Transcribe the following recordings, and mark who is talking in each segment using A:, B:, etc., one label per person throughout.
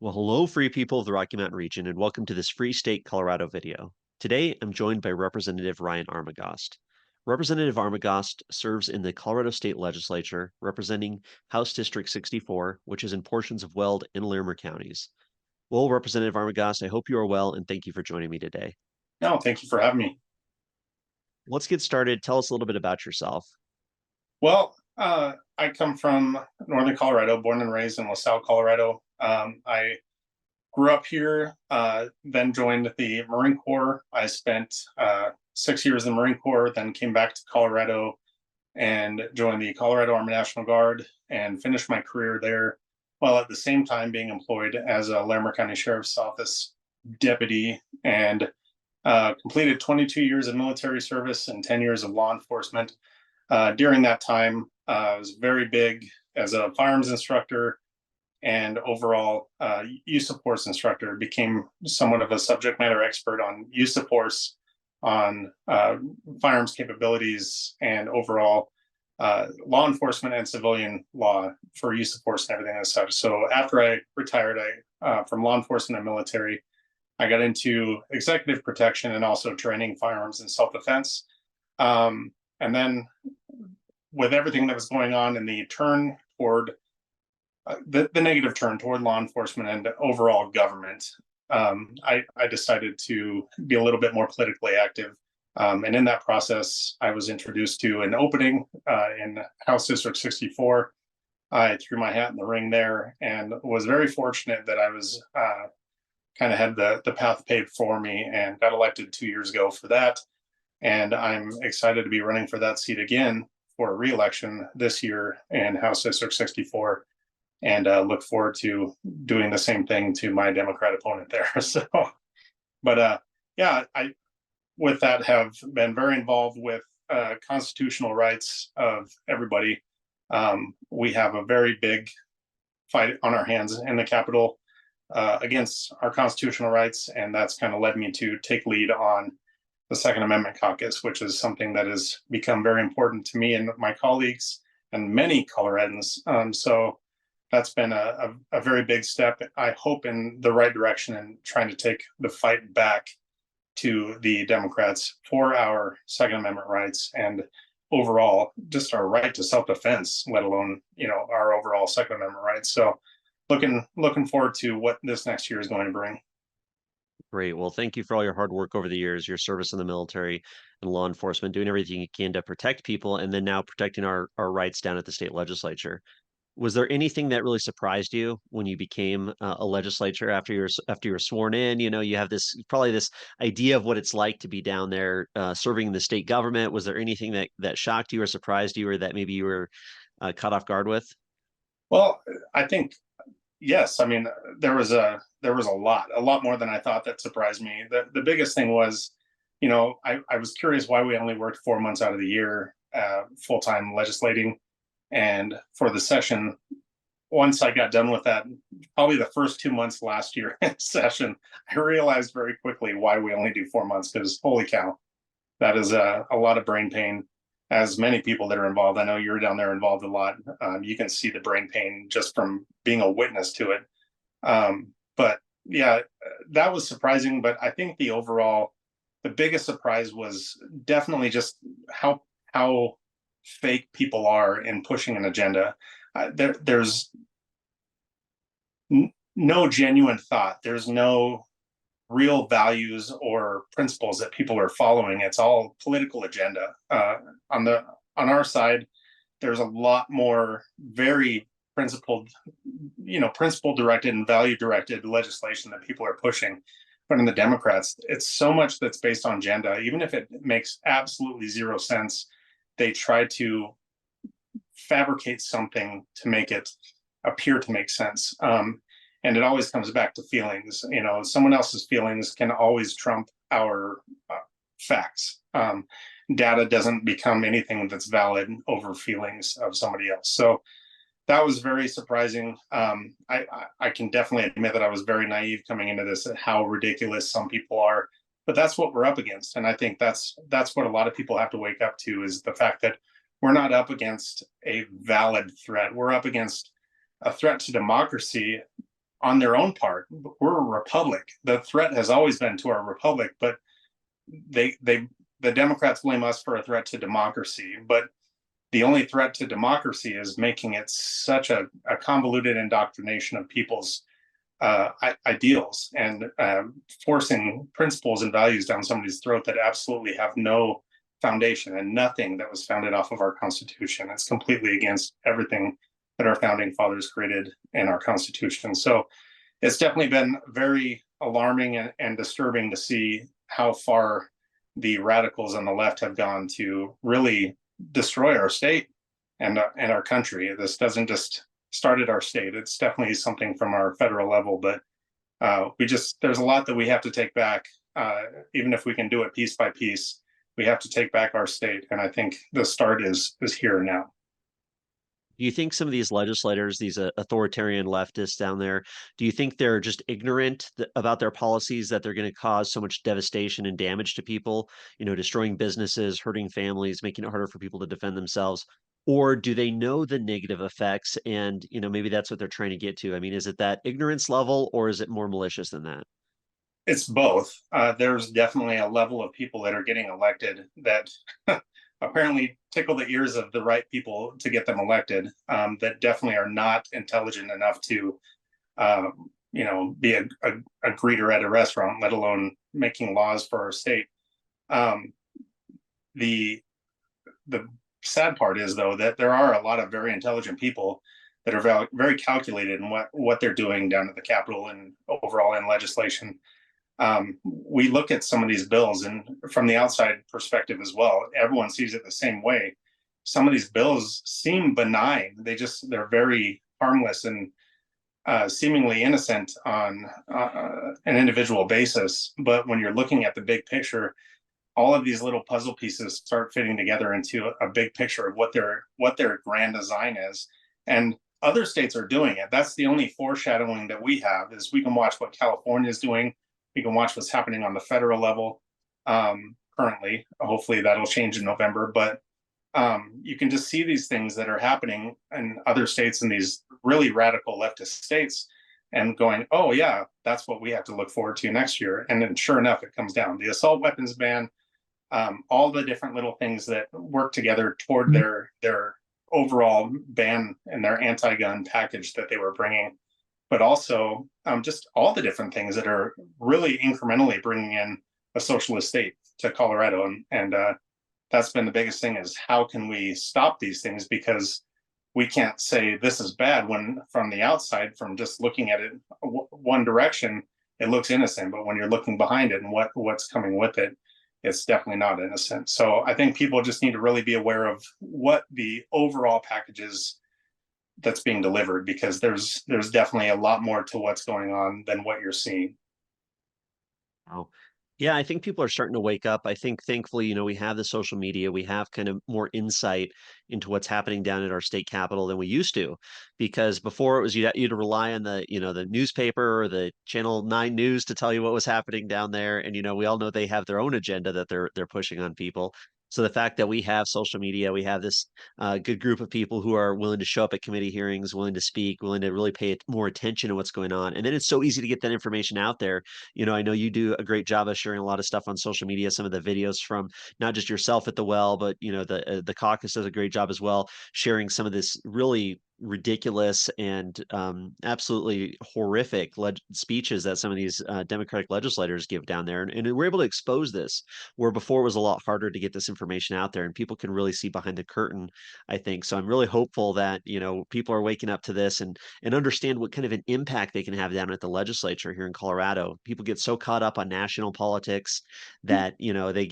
A: Well, hello, free people of the Rocky Mountain region, and welcome to this Free State Colorado video. Today, I'm joined by Representative Ryan Armagost. Representative Armagost serves in the Colorado State Legislature, representing House District 64, which is in portions of Weld and Larimer counties. Well, Representative Armagost, I hope you are well, and thank you for joining me today.
B: No, thank you for having me.
A: Let's get started. Tell us a little bit about yourself.
B: Well, I come from Northern Colorado, born and raised in LaSalle, Colorado. I grew up here, then joined the Marine Corps. I spent 6 years in the Marine Corps, then came back to Colorado and joined the Colorado Army National Guard and finished my career there, while at the same time being employed as a Larimer County Sheriff's Office deputy, and completed 22 years of military service and 10 years of law enforcement. During that time, I was very big as a firearms instructor and overall use of force instructor. Became somewhat of a subject matter expert on use of force, on firearms capabilities, and overall law enforcement and civilian law for use of force and everything as such. So after I retired from law enforcement and military, I got into executive protection and also training firearms and self-defense. And then with everything that was going on in the turn toward the negative turn toward law enforcement and overall government, I decided to be a little bit more politically active. And in that process, I was introduced to an opening in House District 64. I threw my hat in the ring there and was very fortunate that I was kind of had the path paved for me and got elected 2 years ago for that. And I'm excited to be running for that seat again for re-election this year in House District 64, and look forward to doing the same thing to my Democrat opponent there. So, but yeah, I with that have been very involved with constitutional rights of everybody. We have a very big fight on our hands in the Capitol against our constitutional rights, and that's kind of led me to take lead on the Second Amendment Caucus, which is something that has become very important to me and my colleagues and many Coloradans. So that's been a very big step, I hope, in the right direction in trying to take the fight back to the Democrats for our Second Amendment rights and overall just our right to self-defense, let alone, our overall Second Amendment rights. So looking forward to what this next year is going to bring.
A: Great. Well, thank you for all your hard work over the years, your service in the military and law enforcement, doing everything you can to protect people, and then now protecting our rights down at the state legislature. Was there anything that really surprised you when you became a legislator after you were sworn in? You have this idea of what it's like to be down there serving in the state government. Was there anything that shocked you or surprised you, or that maybe you were caught off guard with?
B: Well, I think yes. I mean, there was a lot more than I thought that surprised me. The biggest thing was, I was curious why we only worked 4 months out of the year full time legislating. And for the session, once I got done with that, probably the first 2 months last year session, I realized very quickly why we only do 4 months, because holy cow, that is a lot of brain pain. As many people that are involved, I know you're down there involved a lot. You can see the brain pain just from being a witness to it. But yeah, that was surprising. But I think the biggest surprise was definitely just how fake people are in pushing an agenda. There's no genuine thought. There's no real values or principles that people are following. It's all political agenda. On our side, there's a lot more very principled, principle directed and value directed legislation that people are pushing. But in the Democrats, it's so much that's based on agenda. Even if it makes absolutely zero sense, they try to fabricate something to make it appear to make sense. And it always comes back to feelings. Someone else's feelings can always trump our facts. Data doesn't become anything that's valid over feelings of somebody else. So that was very surprising. I can definitely admit that I was very naive coming into this, at how ridiculous some people are. But that's what we're up against. And I think that's what a lot of people have to wake up to, is the fact that we're not up against a valid threat. We're up against a threat to democracy on their own part. We're a republic. The threat has always been to our republic, but the Democrats blame us for a threat to democracy. But the only threat to democracy is making it such a convoluted indoctrination of people's ideals and forcing principles and values down somebody's throat that absolutely have no foundation and nothing that was founded off of our Constitution. It's completely against everything that our founding fathers created in our Constitution. So it's definitely been very alarming and disturbing to see how far the radicals on the left have gone to really destroy our state and our country. This doesn't just start at our state. It's definitely something from our federal level, but there's a lot that we have to take back. Even if we can do it piece by piece, we have to take back our state. And I think the start is here now.
A: Do you think some of these legislators, these authoritarian leftists down there, do you think they're just ignorant about their policies, that they're going to cause so much devastation and damage to people, destroying businesses, hurting families, making it harder for people to defend themselves? Or do they know the negative effects and, maybe that's what they're trying to get to? I mean, is it that ignorance level or is it more malicious than that?
B: It's both. There's definitely a level of people that are getting elected that apparently tickle the ears of the right people to get them elected, that definitely are not intelligent enough to, be a greeter at a restaurant, let alone making laws for our state. The sad part is, though, that there are a lot of very intelligent people that are very calculated in what they're doing down at the Capitol and overall in legislation. We look at some of these bills, and from the outside perspective as well, everyone sees it the same way. Some of these bills seem benign. They're very harmless and seemingly innocent on an individual basis. But when you're looking at the big picture, all of these little puzzle pieces start fitting together into a big picture of what their grand design is. And other states are doing it. That's the only foreshadowing that we have, is we can watch what California is doing. We can watch what's happening on the federal level currently. Hopefully that'll change in November. But you can just see these things that are happening in other states, in these really radical leftist states, and going, oh yeah, that's what we have to look forward to next year. And then sure enough, it comes down. The assault weapons ban, all the different little things that work together toward their overall ban and their anti-gun package that they were bringing, but also just all the different things that are really incrementally bringing in a socialist state to Colorado. And that's been the biggest thing, is how can we stop these things? Because we can't say this is bad when from the outside, from just looking at it one direction, it looks innocent. But when you're looking behind it and what's coming with it, it's definitely not innocent. So I think people just need to really be aware of what the overall package is that's being delivered, because there's definitely a lot more to what's going on than what you're seeing.
A: Oh, yeah, I think people are starting to wake up. I think thankfully, we have the social media, we have kind of more insight into what's happening down at our state capitol than we used to. Because before it was you'd rely on the newspaper or the Channel 9 news to tell you what was happening down there. And we all know they have their own agenda that they're pushing on people. So the fact that we have social media, we have this good group of people who are willing to show up at committee hearings, willing to speak, willing to really pay more attention to what's going on. And then it's so easy to get that information out there. I know you do a great job of sharing a lot of stuff on social media, some of the videos from not just yourself at the well, but the caucus does a great job as well, sharing some of this really ridiculous and absolutely horrific speeches that some of these Democratic legislators give down there. And we're able to expose this, where before it was a lot harder to get this information out there, and people can really see behind the curtain, I think. So I'm really hopeful that, people are waking up to this and understand what kind of an impact they can have down at the legislature here in Colorado. People get so caught up on national politics that,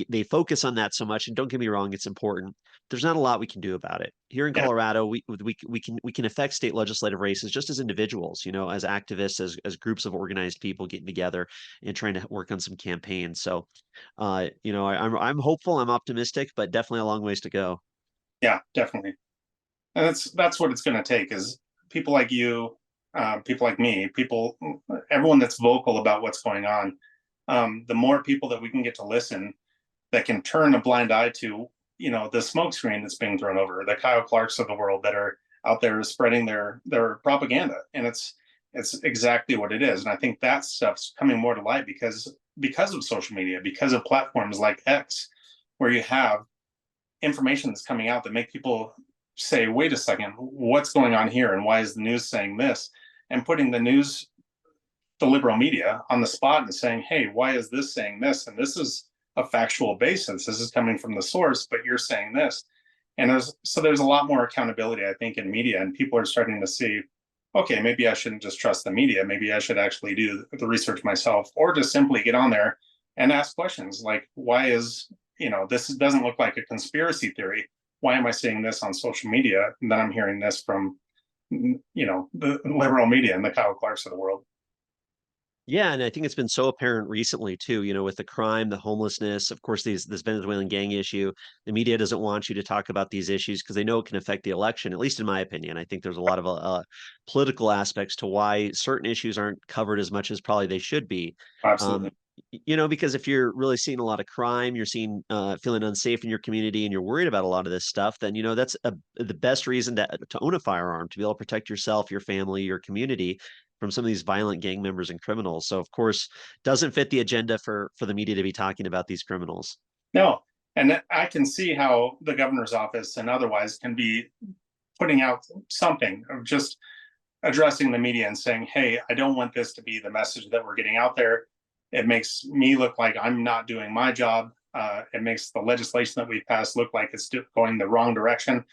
A: they focus on that so much. And don't get me wrong, it's important. There's not a lot we can do about it. Here in
B: Yeah,
A: Colorado, we can affect state legislative races just as individuals, as activists, as groups of organized people getting together and trying to work on some campaigns. So, I'm hopeful, I'm optimistic, but definitely a long ways to go.
B: yeah, definitely. And that's what it's going to take, is people like you, people like me, everyone that's vocal about what's going on. The more people that we can get to listen, that can turn a blind eye to, the smokescreen that's being thrown over, the Kyle Clarks of the world that are out there spreading their propaganda. And It's exactly what it is. And I think that stuff's coming more to light because of social media, because of platforms like X, where you have information that's coming out that make people say, wait a second, what's going on here? And why is the news saying this? And putting the liberal media on the spot and saying, hey, why is this saying this? And this is a factual basis. This is coming from the source, but you're saying this. And there's a lot more accountability, I think, in media, and people are starting to see, okay, maybe I shouldn't just trust the media. Maybe I should actually do the research myself, or just simply get on there and ask questions like, why is, this doesn't look like a conspiracy theory. Why am I seeing this on social media? And then I'm hearing this from, the liberal media and the Kyle Clarks of the world.
A: Yeah, and I think it's been so apparent recently too, with the crime, the homelessness, of course, this Venezuelan gang issue. The media doesn't want you to talk about these issues because they know it can affect the election, at least in my opinion. I think there's a lot of political aspects to why certain issues aren't covered as much as probably they should be. Um,
B: Absolutely.
A: because if you're really seeing a lot of crime, you're seeing feeling unsafe in your community, and you're worried about a lot of this stuff, then that's the best reason to own a firearm, to be able to protect yourself, your family, your community from some of these violent gang members and criminals. So of course, doesn't fit the agenda for the media to be talking about these criminals.
B: No, and I can see how the governor's office and otherwise can be putting out something of just addressing the media and saying, hey, I don't want this to be the message that we're getting out there. It makes me look like I'm not doing my job. It makes the legislation that we passed look like it's going the wrong direction.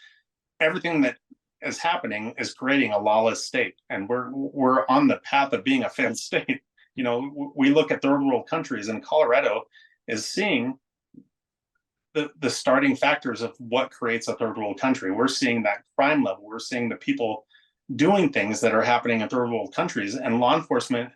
B: Everything that is happening is creating a lawless state, and we're on the path of being a failed state. We look at third world countries, and Colorado is seeing the starting factors of what creates a third world country. We're seeing that crime level. We're seeing the people doing things that are happening in third world countries, and law enforcement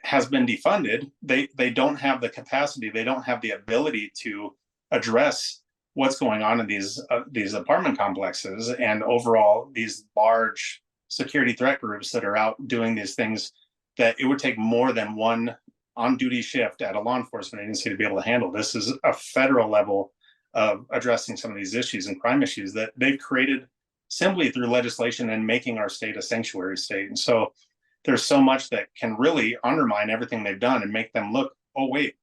B: has been defunded. They don't have the capacity. They don't have the ability to address what's going on in these apartment complexes, and overall these large security threat groups that are out doing these things that it would take more than one on-duty shift at a law enforcement agency to be able to handle. This is a federal level of addressing some of these issues and crime issues that they've created simply through legislation and making our state a sanctuary state. And so there's so much that can really undermine everything they've done and make them look, oh, wait,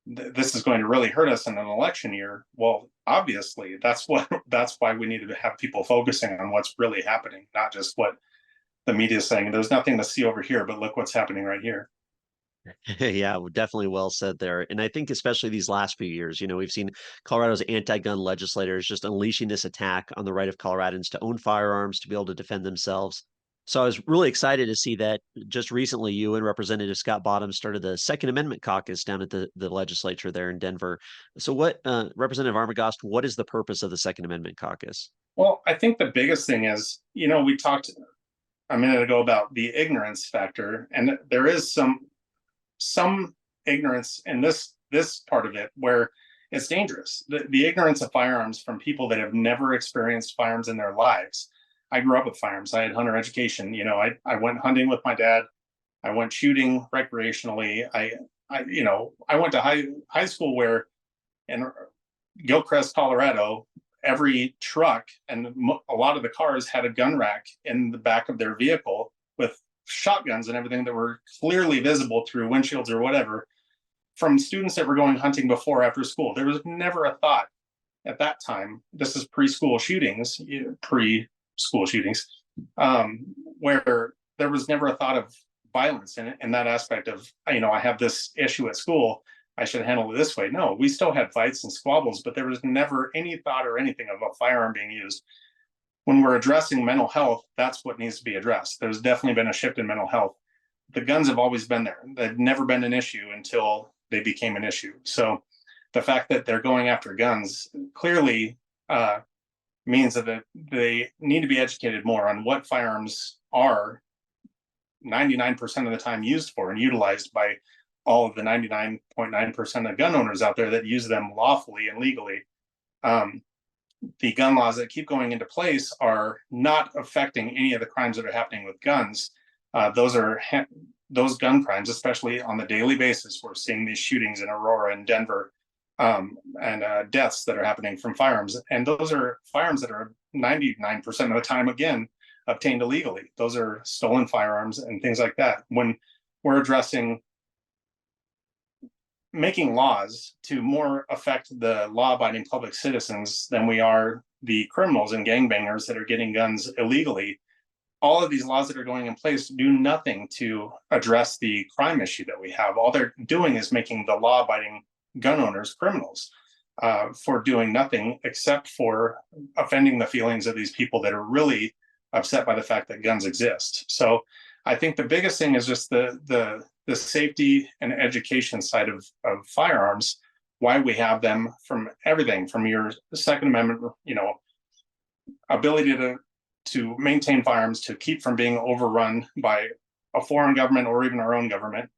B: this is going to really hurt us in an election year. Well, obviously, that's why we need to have people focusing on what's really happening, not just what the media is saying. There's nothing to see over here, but look what's happening right here.
A: Yeah, definitely well said there. And I think especially these last few years, we've seen Colorado's anti-gun legislators just unleashing this attack on the right of Coloradans to own firearms, to be able to defend themselves. So I was really excited to see that just recently you and Representative Scott Bottoms started the Second Amendment Caucus down at the legislature there in Denver. So what, Representative Armagost, what is the purpose of the Second Amendment Caucus?
B: Well, I think the biggest thing is, we talked a minute ago about the ignorance factor, and there is some ignorance in this part of it where it's dangerous. The ignorance of firearms from people that have never experienced firearms in their lives. I grew up with firearms. I had hunter education. I went hunting with my dad. I went shooting recreationally. I went to high school where in Gilcrest, Colorado, every truck and a lot of the cars had a gun rack in the back of their vehicle with shotguns and everything that were clearly visible through windshields or whatever from students that were going hunting before after school. There was never a thought at that time. This is preschool shootings, where there was never a thought of violence in that aspect of, I have this issue at school, I should handle it this way. No, we still had fights and squabbles, but there was never any thought or anything of a firearm being used. When we're addressing mental health, that's what needs to be addressed. There's definitely been a shift in mental health. The guns have always been there. They've never been an issue until they became an issue. So the fact that they're going after guns clearly means that they need to be educated more on what firearms are 99% of the time used for and utilized by all of the 99.9% of gun owners out there that use them lawfully and legally. The gun laws that keep going into place are not affecting any of the crimes that are happening with guns. Those gun crimes, especially on the daily basis, we're seeing these shootings in Aurora and Denver, and deaths that are happening from firearms. And those are firearms that are 99% of the time, again, obtained illegally. Those are stolen firearms and things like that. When we're addressing making laws to more affect the law-abiding public citizens than we are the criminals and gangbangers that are getting guns illegally, all of these laws that are going in place do nothing to address the crime issue that we have. All they're doing is making the law-abiding gun owners criminals for doing nothing except for offending the feelings of these people that are really upset by the fact that guns exist. So I think the biggest thing is just the safety and education side of firearms, why we have them, from everything from your Second Amendment, ability to maintain firearms, to keep from being overrun by a foreign government or even our own government.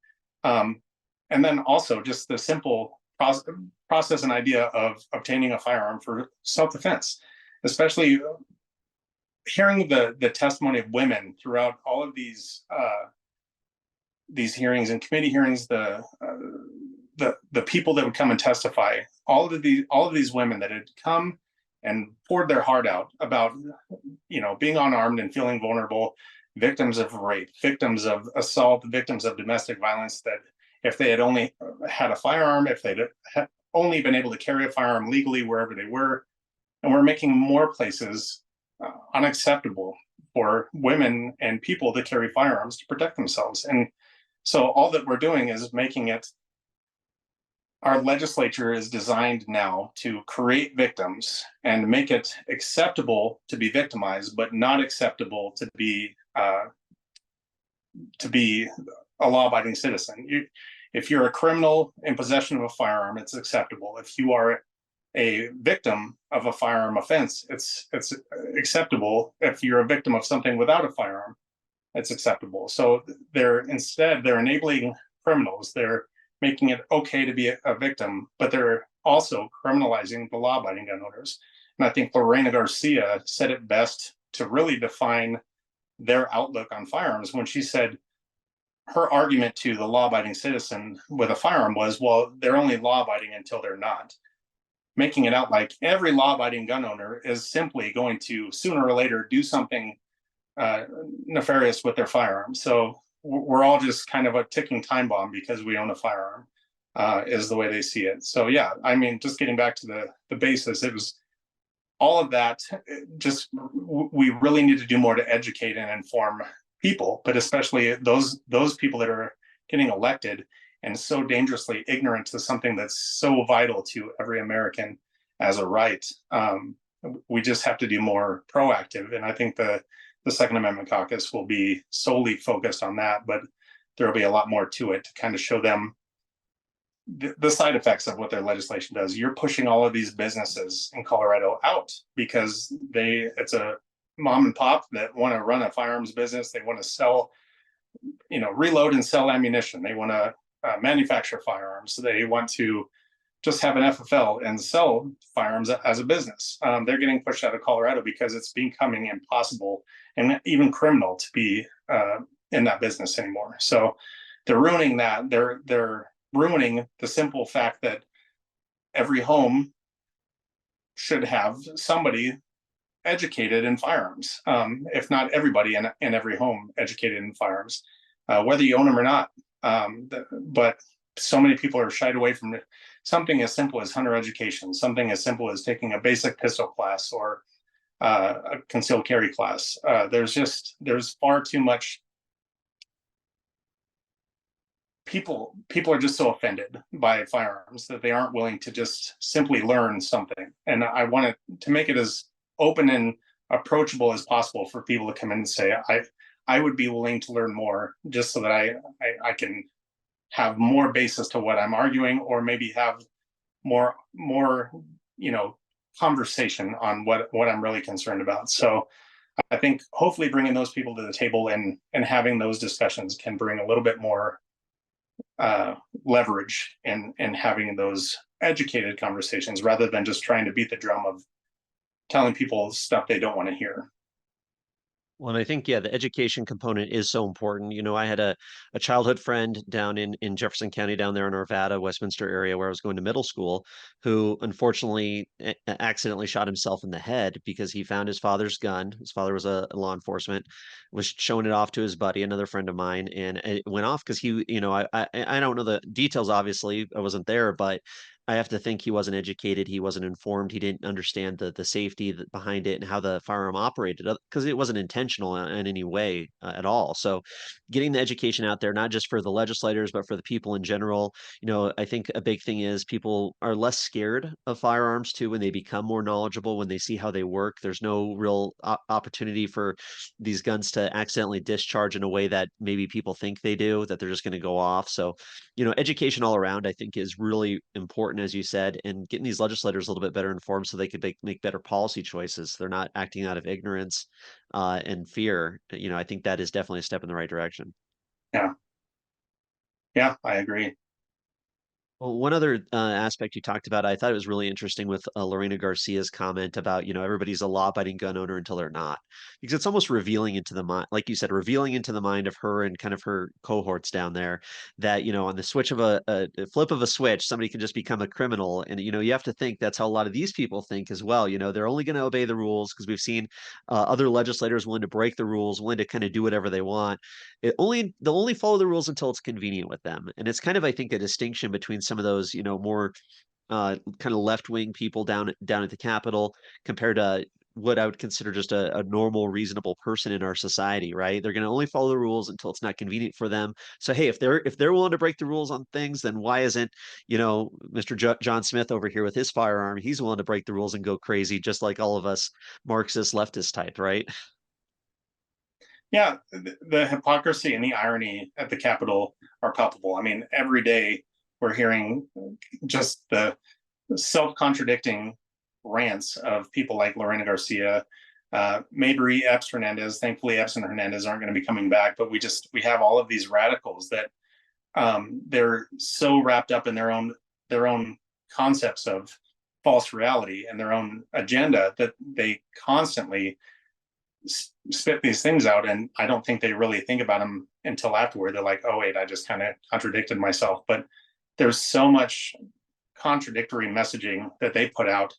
B: And then also just the simple process and idea of obtaining a firearm for self-defense, especially hearing the testimony of women throughout all of these hearings and committee hearings, the people that would come and testify, all of these women that had come and poured their heart out about, being unarmed and feeling vulnerable, victims of rape, victims of assault, victims of domestic violence, that if they had only had a firearm, if they'd only been able to carry a firearm legally wherever they were, and we're making more places unacceptable for women and people to carry firearms to protect themselves. And so all that we're doing is making it, our legislature is designed now to create victims and make it acceptable to be victimized, but not acceptable to be a law-abiding citizen. If you're a criminal in possession of a firearm, it's acceptable. If you are a victim of a firearm offense, it's acceptable. If you're a victim of something without a firearm, it's acceptable. So they're enabling criminals. They're making it okay to be a victim, but they're also criminalizing the law-abiding gun owners. And I think Lorena Garcia said it best to really define their outlook on firearms when she said her argument to the law-abiding citizen with a firearm was, well, they're only law-abiding until they're not. Making it out like every law-abiding gun owner is simply going to sooner or later do something nefarious with their firearm. So we're all just kind of a ticking time bomb because we own a firearm, is the way they see it. So yeah, I mean, just getting back to the basis, it was all of that. Just we really need to do more to educate and inform people, but especially those people that are getting elected and so dangerously ignorant to something that's so vital to every American as a right. We just have to do more proactive. And I think the Second Amendment Caucus will be solely focused on that, but there will be a lot more to it to kind of show them the side effects of what their legislation does. You're pushing all of these businesses in Colorado out because it's a mom and pop that want to run a firearms business. They want to sell, reload and sell ammunition. They want to manufacture firearms. They want to just have an FFL and sell firearms as a business. They're getting pushed out of Colorado because it's becoming impossible and even criminal to be in that business anymore. So they're ruining that. They're ruining the simple fact that every home should have somebody educated in firearms, if not everybody in every home educated in firearms, whether you own them or not. But so many people are shied away from something as simple as hunter education, something as simple as taking a basic pistol class or a concealed carry class. There's far too much. People are just so offended by firearms that they aren't willing to just simply learn something. And I wanted to make it as open and approachable as possible for people to come in and say, I would be willing to learn more, just so that I can have more basis to what I'm arguing, or maybe have more conversation on what I'm really concerned about. So I think hopefully bringing those people to the table and having those discussions can bring a little bit more leverage in having those educated conversations, rather than just trying to beat the drum of telling people stuff they don't want to hear.
A: Well, and I think, yeah, the education component is so important. I had a childhood friend down in Jefferson County, down there in Arvada, Westminster area, where I was going to middle school, who unfortunately accidentally shot himself in the head because he found his father's gun. His father was a law enforcement, was showing it off to his buddy, another friend of mine, and it went off because I don't know the details, obviously, I wasn't there, but I have to think he wasn't educated, he wasn't informed, he didn't understand the safety behind it and how the firearm operated because it wasn't intentional in any way at all. So, getting the education out there, not just for the legislators, but for the people in general. I think a big thing is people are less scared of firearms too when they become more knowledgeable, when they see how they work. There's no real opportunity for these guns to accidentally discharge in a way that maybe people think they do, that they're just going to go off. So, education all around, I think, is really important, as you said, and getting these legislators a little bit better informed so they could make better policy choices. They're not acting out of ignorance and fear. I think that is definitely a step in the right direction.
B: Yeah, yeah, I agree.
A: Well, one other aspect you talked about, I thought it was really interesting with Lorena Garcia's comment about, everybody's a law-abiding gun owner until they're not, because it's almost revealing into the mind, like you said, revealing into the mind of her and kind of her cohorts down there that, on the switch of a flip of a switch, somebody can just become a criminal. And, you have to think that's how a lot of these people think as well. They're only going to obey the rules because we've seen other legislators willing to break the rules, willing to kind of do whatever they want. They'll only follow the rules until it's convenient with them. And it's kind of, I think, a distinction between some of those, more kind of left wing people down at the Capitol compared to what I would consider just a normal, reasonable person in our society, right? They're going to only follow the rules until it's not convenient for them. So hey, if they're willing to break the rules on things, then why isn't Mr. John Smith over here with his firearm? He's willing to break the rules and go crazy, just like all of us Marxist leftist type, right?
B: Yeah, the hypocrisy and the irony at the Capitol are palpable. I mean, every day we're hearing just the self-contradicting rants of people like Lorena Garcia, Mabry Epps Hernandez. Thankfully, Epps and Hernandez aren't going to be coming back, but we have all of these radicals that they're so wrapped up in their own concepts of false reality and their own agenda that they constantly spit these things out, and I don't think they really think about them until afterward. They're like, oh wait, I just kind of contradicted myself. But there's so much contradictory messaging that they put out,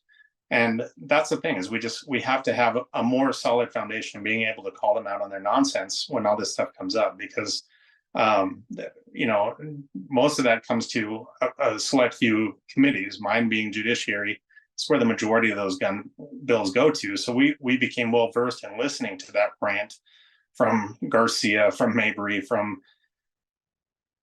B: and that's the thing, is we have to have a more solid foundation, being able to call them out on their nonsense when all this stuff comes up, because um, you know most of that comes to a select few committees, mine being judiciary. It's where the majority of those gun bills go to. So we became well versed in listening to that rant from Garcia, from Mabry, from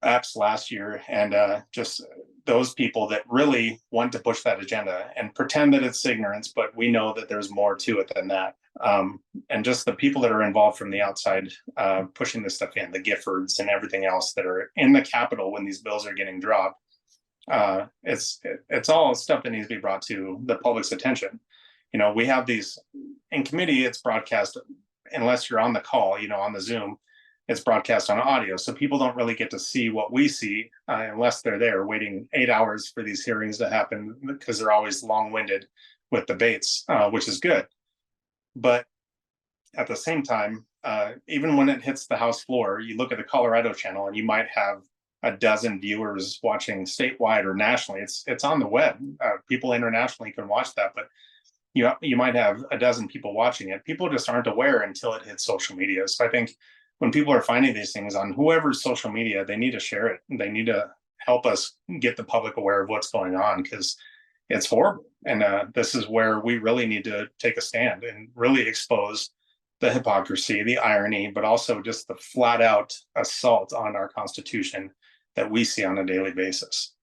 B: Apps last year, and just those people that really want to push that agenda and pretend that it's ignorance, but we know that there's more to it than that. And just the people that are involved from the outside, pushing this stuff in, the Giffords and everything else that are in the Capitol when these bills are getting dropped. It's all stuff that needs to be brought to the public's attention. We have these in committee. It's broadcast unless you're on the call. On the Zoom, it's broadcast on audio, so people don't really get to see what we see unless they're there waiting 8 hours for these hearings to happen, because they're always long-winded with debates, which is good. But at the same time, even when it hits the House floor, you look at the Colorado channel and you might have a dozen viewers watching statewide or nationally. It's on the web. People internationally can watch that, but you might have a dozen people watching it. People just aren't aware until it hits social media. So I think when people are finding these things on whoever's social media, they need to share it. They need to help us get the public aware of what's going on, because it's horrible. And this is where we really need to take a stand and really expose the hypocrisy, the irony, but also just the flat out assault on our Constitution that we see on a daily basis.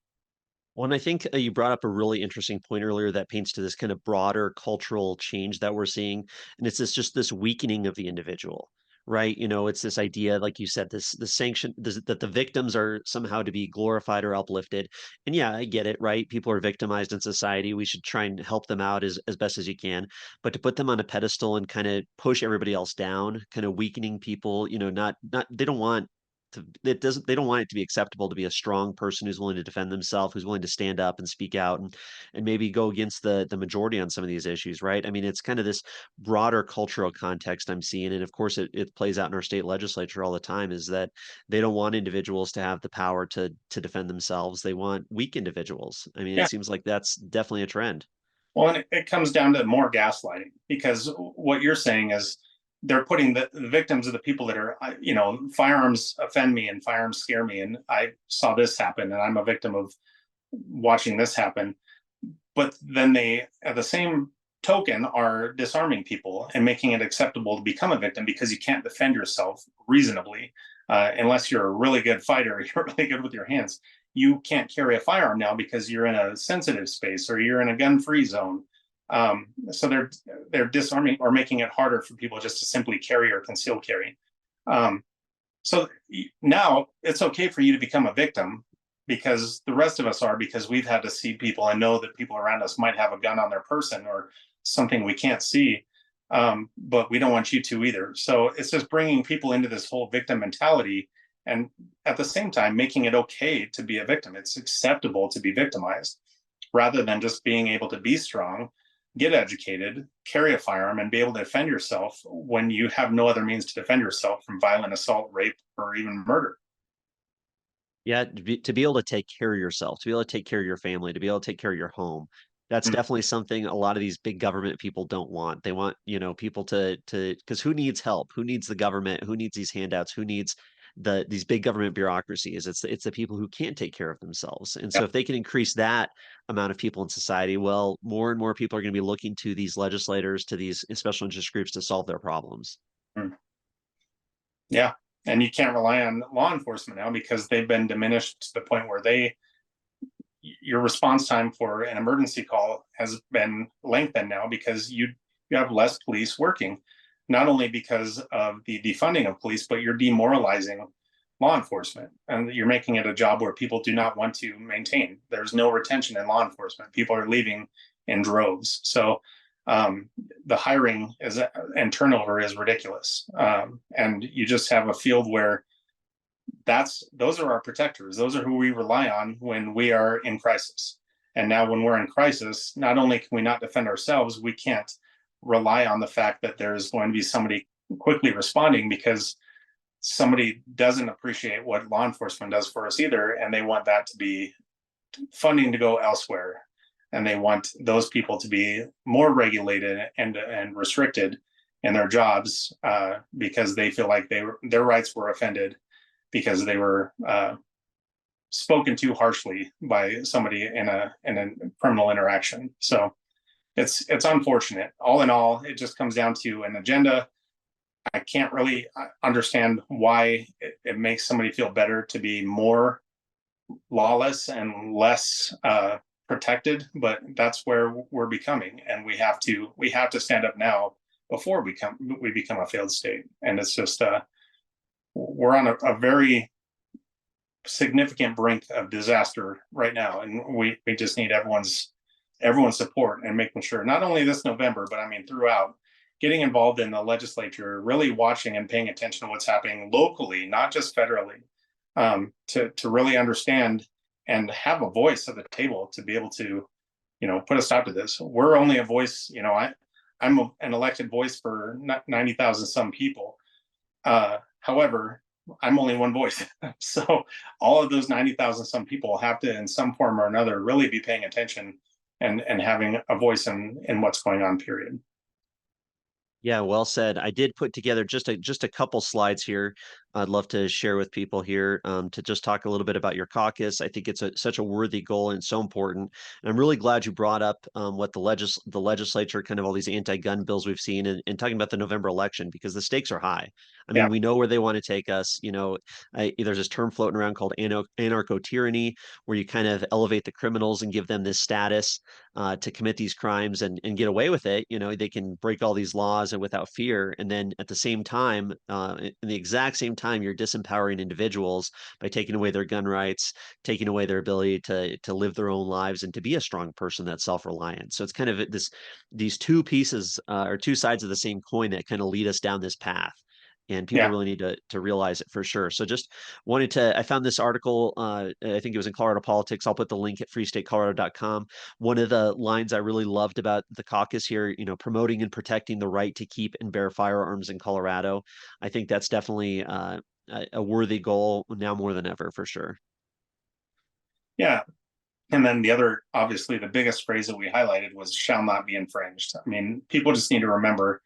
A: Well, and I think you brought up a really interesting point earlier that paints to this kind of broader cultural change that we're seeing, and it's just this weakening of the individual, right? It's this idea, like you said, this sanction that the victims are somehow to be glorified or uplifted. And yeah, I get it, right? People are victimized in society. We should try and help them out as best as you can, but to put them on a pedestal and kind of push everybody else down, kind of weakening people, not they don't want they don't want it to be acceptable to be a strong person who's willing to defend themselves, who's willing to stand up and speak out and maybe go against the majority on some of these issues, right? I mean, it's kind of this broader cultural context I'm seeing. And of course it plays out in our state legislature all the time, is that they don't want individuals to have the power to defend themselves. They want weak individuals. I mean, it
B: Yeah.
A: seems like that's definitely a trend.
B: Well, and it comes down to more gaslighting, because what you're saying is they're putting the victims of the people that are, firearms offend me and firearms scare me. And I saw this happen and I'm a victim of watching this happen. But then they, at the same token, are disarming people and making it acceptable to become a victim because you can't defend yourself reasonably. Unless you're a really good fighter, you're really good with your hands. You can't carry a firearm now because you're in a sensitive space or you're in a gun-free zone. So they're disarming or making it harder for people just to simply carry or conceal carry. So now it's okay for you to become a victim, because the rest of us are, because we've had to see people and know that people around us might have a gun on their person or something we can't see. But we don't want you to either. So it's just bringing people into this whole victim mentality, and at the same time making it okay to be a victim. It's acceptable to be victimized, rather than just being able to be strong, get educated, carry a firearm, and be able to defend yourself when you have no other means to defend yourself from violent assault, rape, or even murder.
A: Yeah, to be able to take care of yourself, to be able to take care of your family, to be able to take care of your home. That's
B: Mm.
A: definitely something a lot of these big government people don't want. They want, people to because who needs help? Who needs the government? Who needs these handouts? Who needs these big government bureaucracies? It's the people who can't take care of themselves. And so
B: Yep.
A: if they can increase that amount of people in society, well, more and more people are going to be looking to these legislators, to these special interest groups to solve their problems.
B: Mm. Yeah. And you can't rely on law enforcement now because they've been diminished to the point where your response time for an emergency call has been lengthened now, because you have less police working, not only because of the defunding of police, but you're demoralizing law enforcement and you're making it a job where people do not want to maintain. There's no retention in law enforcement. People are leaving in droves. So the hiring and turnover is ridiculous. And you just have a field where those are our protectors. Those are who we rely on when we are in crisis. And now when we're in crisis, not only can we not defend ourselves, we can't rely on the fact that there's going to be somebody quickly responding, because somebody doesn't appreciate what law enforcement does for us either. And they want that to be funding to go elsewhere. And they want those people to be more regulated and restricted in their jobs, because they feel like their rights were offended because they were spoken to harshly by somebody in a criminal interaction. So it's unfortunate. All in all, it just comes down to an agenda. I can't really understand why it makes somebody feel better to be more lawless and less protected, but that's where we're becoming, and we have to stand up now before we become a failed state. And it's just we're on a very significant brink of disaster right now, and we just need everyone's support, and making sure not only this November, but I mean throughout, getting involved in the legislature, really watching and paying attention to what's happening locally, not just federally, to really understand and have a voice at the table to be able to, put a stop to this. We're only a voice, I'm an elected voice for 90,000 some people. However, I'm only one voice. So all of those 90,000 some people have to, in some form or another, really be paying attention and having a voice in what's going on, period.
A: Yeah, well said. I did put together just a couple slides here. I'd love to share with people here, to just talk a little bit about your caucus. I think it's such a worthy goal and so important. And I'm really glad you brought up what the legislature, kind of all these anti-gun bills we've seen, and talking about the November election, because the stakes are high. I
B: Yeah.
A: mean, we know where they want to take us. There's this term floating around called anarcho-tyranny, where you kind of elevate the criminals and give them this status to commit these crimes and get away with it. They can break all these laws and without fear. And then at the same time, in the exact same time, you're disempowering individuals by taking away their gun rights, taking away their ability to live their own lives and to be a strong person that's self-reliant. So it's kind of these two pieces or two sides of the same coin that kind of lead us down this path. and people
B: Yeah.
A: really need to realize it for sure. So just wanted to, I found this article, I think it was in Colorado Politics. I'll put the link at freestatecolorado.com. One of the lines I really loved about the caucus here, promoting and protecting the right to keep and bear firearms in Colorado. I think that's definitely a worthy goal now more than ever, for sure.
B: Yeah. And then the other, obviously, the biggest phrase that we highlighted was shall not be infringed. I mean, people just need to remember,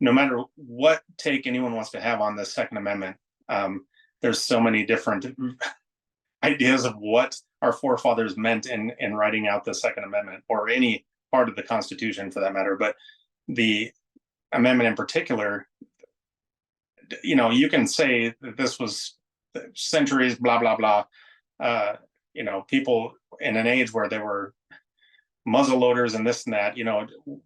B: no matter what take anyone wants to have on the Second Amendment, there's so many different ideas of what our forefathers meant in writing out the Second Amendment, or any part of the Constitution for that matter. But the amendment in particular, you can say that this was centuries, blah, blah, blah. People in an age where there were muzzle loaders and this and that,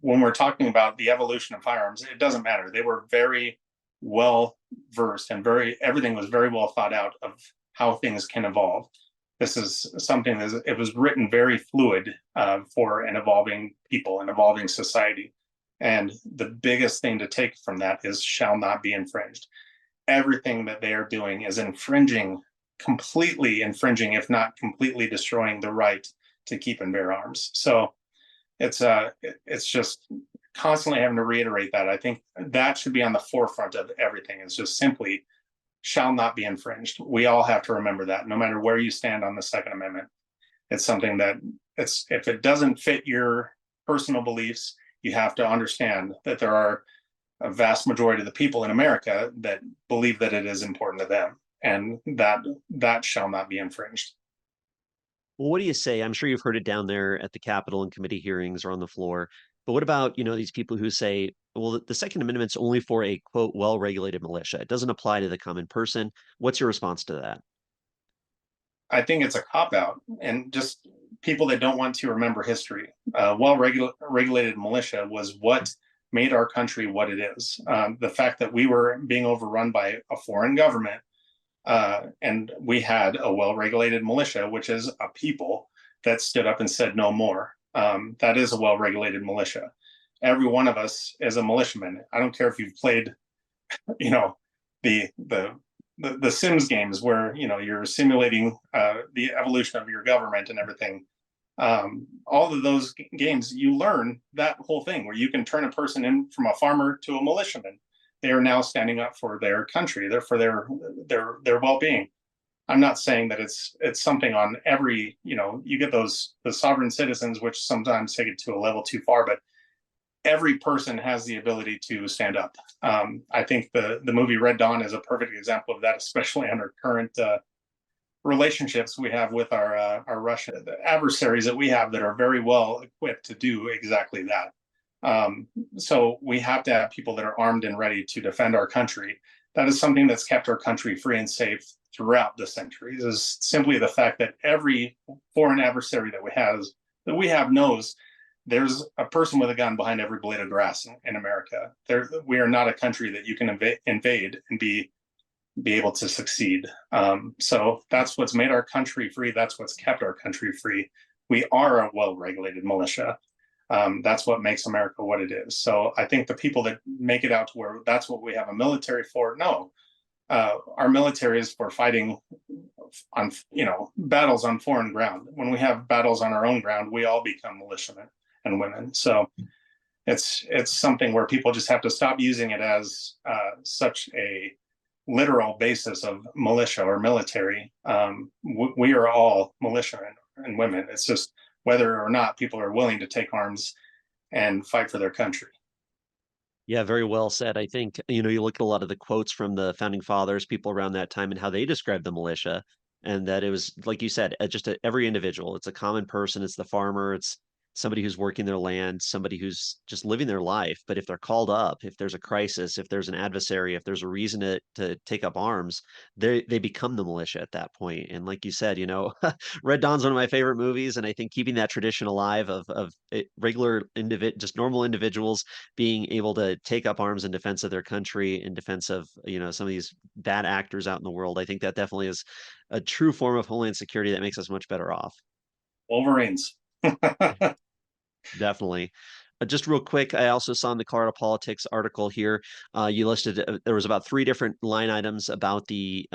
B: when we're talking about the evolution of firearms, it doesn't matter. They were very well versed and everything was very well thought out of how things can evolve. This is something that it was written very fluid for an evolving people, an evolving society. And the biggest thing to take from that is shall not be infringed. Everything that they are doing is completely infringing, if not completely destroying the right to keep and bear arms. So it's just constantly having to reiterate that. I think that should be on the forefront of everything. It's just simply shall not be infringed. We all have to remember that, no matter where you stand on the Second Amendment. It's something that if it doesn't fit your personal beliefs, you have to understand that there are a vast majority of the people in America that believe that it is important to them, and that shall not be infringed.
A: Well, what do you say? I'm sure you've heard it down there at the Capitol and committee hearings or on the floor. But what about, these people who say, well, the Second Amendment's only for a quote, well-regulated militia. It doesn't apply to the common person. What's your response to that?
B: I think it's a cop out, and just people that don't want to remember history. Regulated militia was what made our country what it is. The fact that we were being overrun by a foreign government, and we had a well-regulated militia, which is a people that stood up and said no more. That is a well-regulated militia. Every one of us is a militiaman. I don't care if you've played, the Sims games where you're simulating the evolution of your government and everything. All of those games, you learn that whole thing where you can turn a person in from a farmer to a militiaman. They are now standing up for their country, for their well-being. I'm not saying that it's something on every, you get the sovereign citizens, which sometimes take it to a level too far, but every person has the ability to stand up. I think the movie Red Dawn is a perfect example of that, especially under current relationships we have with our Russian adversaries that we have that are very well equipped to do exactly that. So we have to have people that are armed and ready to defend our country. That is something that's kept our country free and safe throughout the centuries, is simply the fact that every foreign adversary that we have knows there's a person with a gun behind every blade of grass in America. We are not a country that you can invade and be able to succeed. So that's what's made our country free. That's what's kept our country free. We are a well-regulated militia. That's what makes America what it is. So I think the people that make it out to where that's what we have a military for, no. Our military is for fighting on, battles on foreign ground. When we have battles on our own ground, we all become militiamen and women. So it's something where people just have to stop using it as such a literal basis of militia or military. We are all militiamen and women. It's just whether or not people are willing to take arms and fight for their country.
A: Yeah, very well said. I think, you look at a lot of the quotes from the founding fathers, people around that time, and how they described the militia, and that it was, like you said, every individual. It's a common person. It's the farmer. It's somebody who's working their land, somebody who's just living their life. But if they're called up, if there's a crisis, if there's an adversary, if there's a reason to take up arms, they become the militia at that point. And like you said, Red Dawn's one of my favorite movies, and I think keeping that tradition alive of just normal individuals being able to take up arms in defense of their country, in defense of some of these bad actors out in the world. I think that definitely is a true form of homeland security that makes us much better off.
B: Wolverines.
A: Definitely. Just real quick, I also saw in the Colorado Politics article here, you listed there was about 3 different line items about the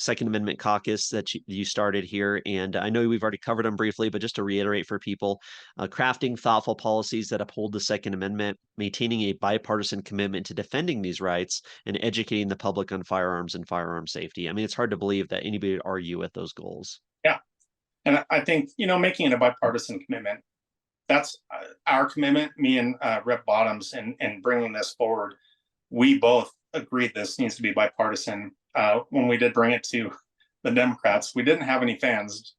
A: Second Amendment Caucus that you started here. And I know we've already covered them briefly, but just to reiterate for people, crafting thoughtful policies that uphold the Second Amendment, maintaining a bipartisan commitment to defending these rights, and educating the public on firearms and firearm safety. I mean, it's hard to believe that anybody would argue with those goals.
B: Yeah. And I think, making it a bipartisan commitment, that's our commitment, me and Rep Bottoms, and bringing this forward. We both agreed this needs to be bipartisan. When we did bring it to the Democrats, we didn't have any fans,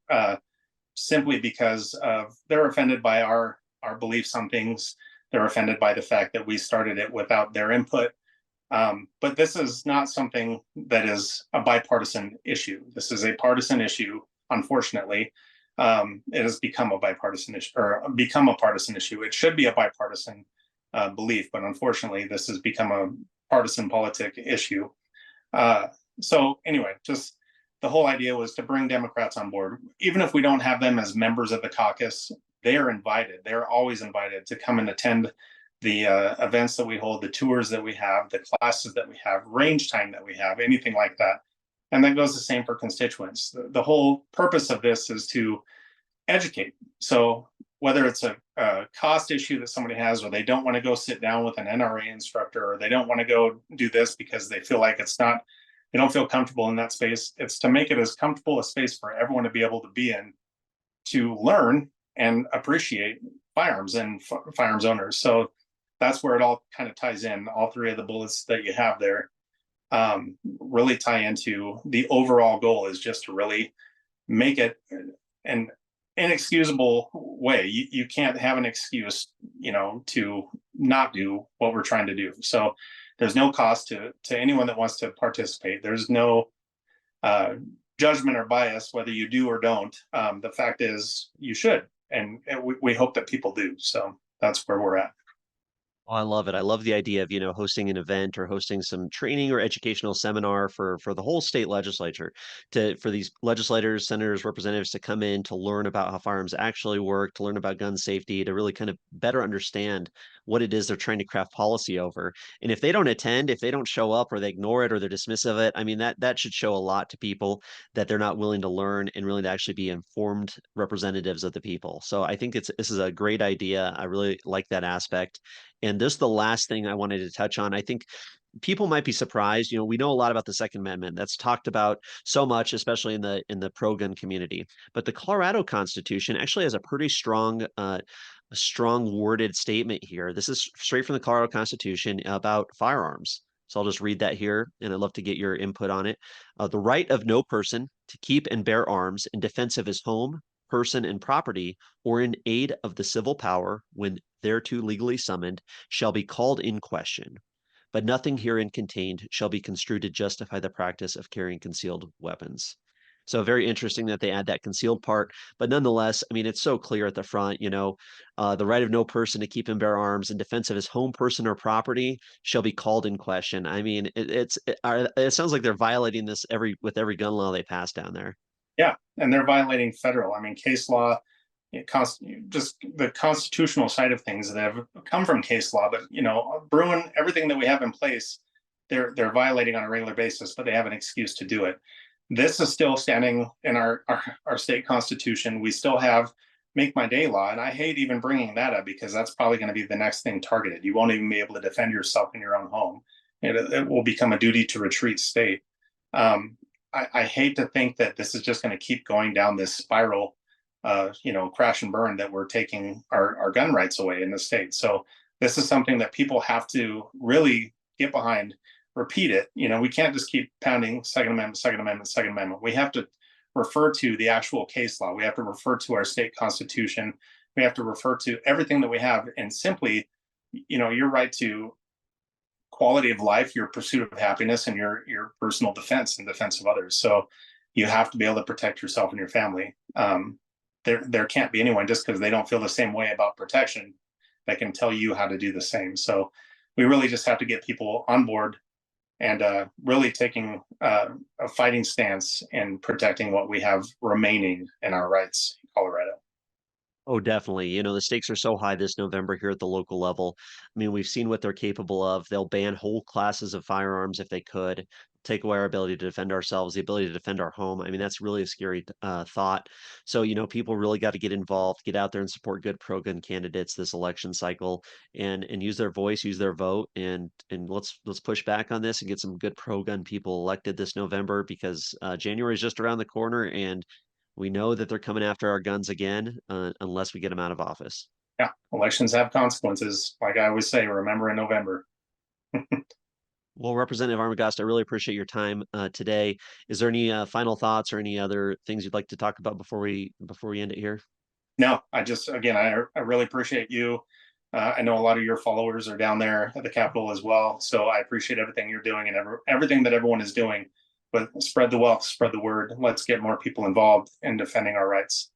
B: simply because they're offended by our beliefs on things. They're offended by the fact that we started it without their input. But this is not something that is a bipartisan issue. This is a partisan issue, unfortunately. It has become a bipartisan issue, or become a partisan issue. It should be a bipartisan belief, but unfortunately, this has become a partisan politic issue. So anyway, just the whole idea was to bring Democrats on board. Even if we don't have them as members of the caucus, they are invited. They're always invited to come and attend the events that we hold, the tours that we have, the classes that we have, range time that we have, anything like that. And that goes the same for constituents. The whole purpose of this is to educate. So whether it's a cost issue that somebody has, or they don't want to go sit down with an NRA instructor, or they don't want to go do this because they feel like they don't feel comfortable in that space. It's to make it as comfortable a space for everyone to be able to be in, to learn and appreciate firearms and firearms owners. So that's where it all kind of ties in. All 3 of the bullets that you have there really tie into the overall goal, is just to really make it an inexcusable way. You can't have an excuse, to not do what we're trying to do. So there's no cost to anyone that wants to participate. There's no judgment or bias whether you do or don't. The fact is, you should, and we hope that people do. So that's where we're at.
A: Oh, I love it. I love the idea of, hosting an event or hosting some training or educational seminar for the whole state legislature, for these legislators, senators, representatives to come in to learn about how firearms actually work, to learn about gun safety, to really kind of better understand what it is they're trying to craft policy over. And if they don't attend, if they don't show up, or they ignore it, or they're dismissive of it, I mean, that should show a lot to people, that they're not willing to learn and willing to actually be informed representatives of the people. So I think this is a great idea. I really like that aspect. And this is the last thing I wanted to touch on. I think people might be surprised. We know a lot about the Second Amendment. That's talked about so much, especially in the pro-gun community. But the Colorado Constitution actually has a pretty strong worded statement here. This is straight from the Colorado Constitution about firearms. So I'll just read that here, and I'd love to get your input on it. The right of no person to keep and bear arms in defense of his home, person, and property, or in aid of the civil power when thereto legally summoned, shall be called in question. But nothing herein contained shall be construed to justify the practice of carrying concealed weapons. So very interesting that they add that concealed part, but nonetheless, I mean, it's so clear at the front, the right of no person to keep and bear arms in defense of his home, person, or property shall be called in question. I mean, it sounds like they're violating this with every gun law they pass down there.
B: Yeah, and they're violating federal. I mean, case law, just the constitutional side of things that have come from case law. But Bruin, everything that we have in place, they're violating on a regular basis, but they have an excuse to do it. This is still standing in our state constitution. We still have make my day law, and I hate even bringing that up, because that's probably going to be the next thing targeted. You won't even be able to defend yourself in your own home. It will become a duty to retreat state. I hate to think that this is just going to keep going down this spiral, crash and burn, that we're taking our gun rights away in the state. So this is something that people have to really get behind, repeat it. We can't just keep pounding Second Amendment, Second Amendment, Second Amendment. We have to refer to the actual case law. We have to refer to our state constitution. We have to refer to everything that we have, and simply, your right to quality of life, your pursuit of happiness, and your personal defense and defense of others. So you have to be able to protect yourself and your family. There can't be anyone, just because they don't feel the same way about protection, that can tell you how to do the same. So we really just have to get people on board, and really taking a fighting stance in protecting what we have remaining in our rights in Colorado.
A: Oh, definitely. You know, the stakes are so high this November here at the local level. I mean, we've seen what they're capable of. They'll ban whole classes of firearms if they could, take away our ability to defend ourselves, the ability to defend our home. I mean, that's really a scary thought. So, you know, people really got to get involved, get out there and support good pro-gun candidates this election cycle, and use their voice, use their vote, and let's push back on this and get some good pro-gun people elected this November because January is just around the corner, and we know that they're coming after our guns again, unless we get them out of office.
B: Yeah, elections have consequences. Like I always say, remember in November.
A: Well, Representative Armagost, I really appreciate your time today. Is there any final thoughts or any other things you'd like to talk about before we end it here?
B: No, I just again, I really appreciate you. I know a lot of your followers are down there at the Capitol as well, so I appreciate everything you're doing and everything that everyone is doing. But spread the wealth, spread the word. Let's get more people involved in defending our rights.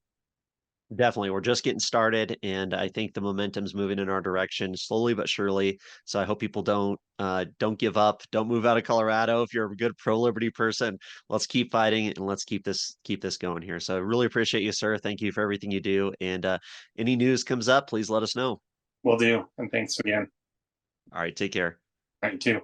A: Definitely. We're just getting started, and I think the momentum's moving in our direction slowly but surely. So I hope people don't give up. Don't move out of Colorado. If you're a good pro-liberty person, let's keep fighting and let's keep this going here. So I really appreciate you, sir. Thank you for everything you do. And any news comes up, please let us know.
B: Will do. And thanks again.
A: All right, take care.
B: All right, you too.